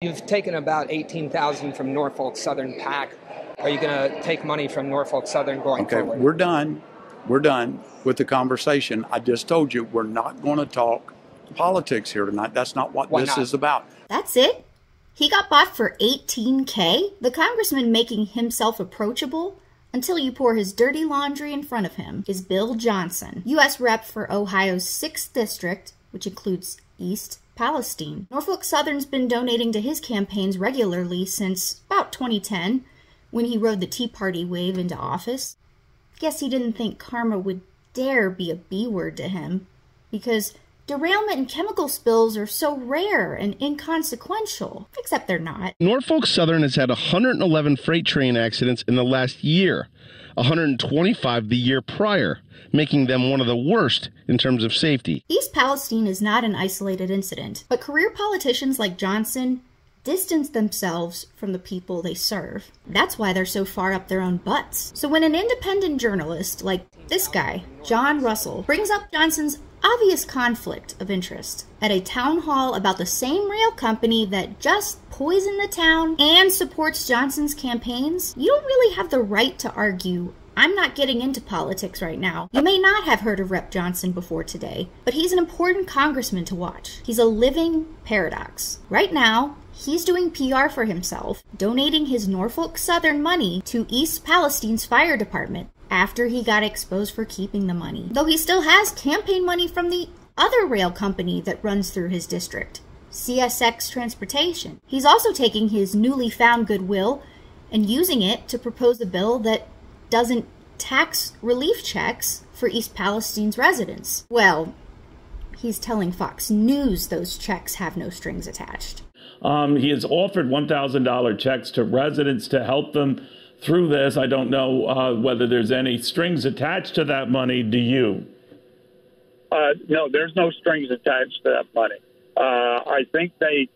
You've taken about $18,000 from Norfolk Southern PAC. Are you going to take money from Norfolk Southern going forward? Okay, we're done. We're done with the conversation. I just told you we're not going to talk politics here tonight. That's not what this is about. That's it? He got bought for $18K? The congressman making himself approachable until you pour his dirty laundry in front of him is Bill Johnson, U.S. Rep for Ohio's 6th District, which includes East Palestine. Norfolk Southern's been donating to his campaigns regularly since about 2010, when he rode the Tea Party wave into office. Guess he didn't think karma would dare be a B word to him, because derailment and chemical spills are so rare and inconsequential, except they're not. Norfolk Southern has had 111 freight train accidents in the last year, 125 the year prior, making them one of the worst in terms of safety. East Palestine is not an isolated incident, but career politicians like Johnson distance themselves from the people they serve. That's why they're so far up their own butts. So when an independent journalist like this guy, John Russell, brings up Johnson's obvious conflict of interest at a town hall about the same rail company that just poisoned the town and supports Johnson's campaigns, you don't really have the right to argue, "I'm not getting into politics right now." You may not have heard of Rep. Johnson before today, but he's an important congressman to watch. He's a living paradox. Right now, he's doing PR for himself, donating his Norfolk Southern money to East Palestine's fire department after he got exposed for keeping the money. Though he still has campaign money from the other rail company that runs through his district, CSX Transportation. He's also taking his newly found goodwill and using it to propose a bill that doesn't tax relief checks for East Palestine's residents. Well, he's telling Fox News those checks have no strings attached. He has offered $1,000 checks to residents to help them through this. I don't know whether there's any strings attached to that money. Do you? No, there's no strings attached to that money. I think they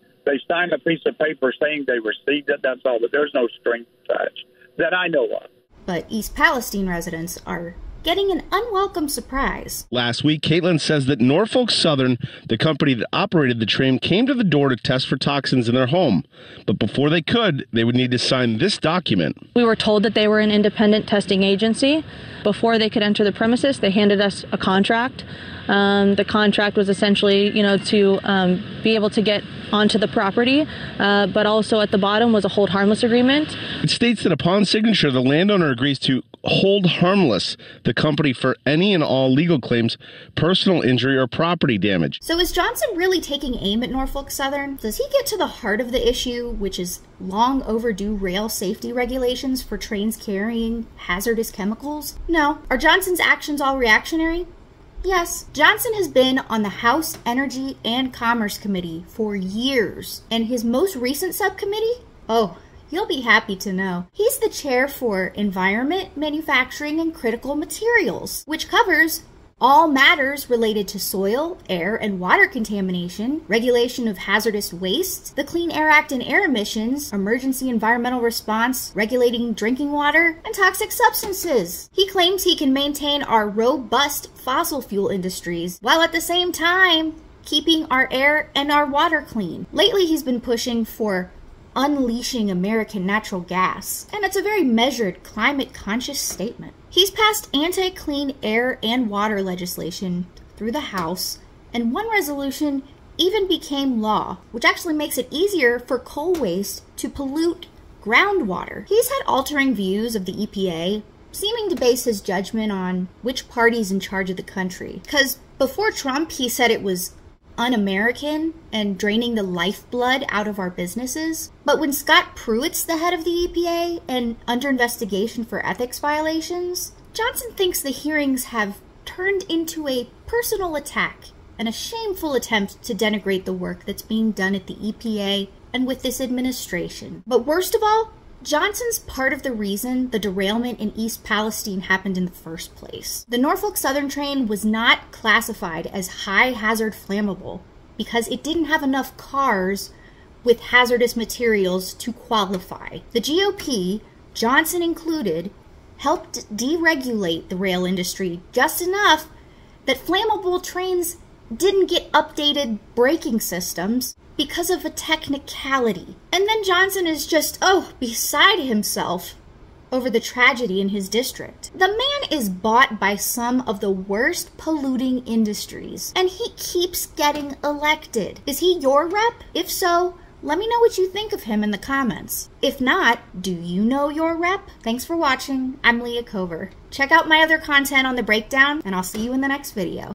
signed a piece of paper saying they received it. That's all, but there's no strings attached that I know of. But East Palestine residents are getting an unwelcome surprise. Last week, Caitlin says that Norfolk Southern, the company that operated the train, came to the door to test for toxins in their home. But before they could, they would need to sign this document. We were told that they were an independent testing agency. Before they could enter the premises, they handed us a contract. The contract was essentially, to be able to get onto the property, but also at the bottom was a hold harmless agreement. It states that upon signature, the landowner agrees to hold harmless the company for any and all legal claims, personal injury, or property damage. So is Johnson really taking aim at Norfolk Southern? Does he get to the heart of the issue, which is long overdue rail safety regulations for trains carrying hazardous chemicals? No. Are Johnson's actions all reactionary? Yes. Johnson has been on the House Energy and Commerce Committee for years, and his most recent subcommittee? Oh, you'll be happy to know. He's the chair for Environment, Manufacturing, and Critical Materials, which covers all matters related to soil, air, and water contamination, regulation of hazardous waste, the Clean Air Act and air emissions, emergency environmental response, regulating drinking water, and toxic substances. He claims he can maintain our robust fossil fuel industries while at the same time keeping our air and our water clean. Lately, he's been pushing for unleashing American natural gas, and it's a very measured, climate-conscious statement. He's passed anti-clean air and water legislation through the House, and one resolution even became law, which actually makes it easier for coal waste to pollute groundwater. He's had altering views of the EPA, seeming to base his judgment on which party's in charge of the country. Because before Trump, he said it was un-American and draining the lifeblood out of our businesses. But when Scott Pruitt's the head of the EPA and under investigation for ethics violations, Johnson thinks the hearings have turned into a personal attack and a shameful attempt to denigrate the work that's being done at the EPA and with this administration. But worst of all, Johnson's part of the reason the derailment in East Palestine happened in the first place. The Norfolk Southern train was not classified as high-hazard flammable because it didn't have enough cars with hazardous materials to qualify. The GOP, Johnson included, helped deregulate the rail industry just enough that flammable trains didn't get updated braking systems, because of a technicality. And then Johnson is just, beside himself over the tragedy in his district. The man is bought by some of the worst polluting industries, and he keeps getting elected. Is he your rep? If so, let me know what you think of him in the comments. If not, do you know your rep? Thanks for watching. I'm Leah Cover. Check out my other content on the breakdown, and I'll see you in the next video.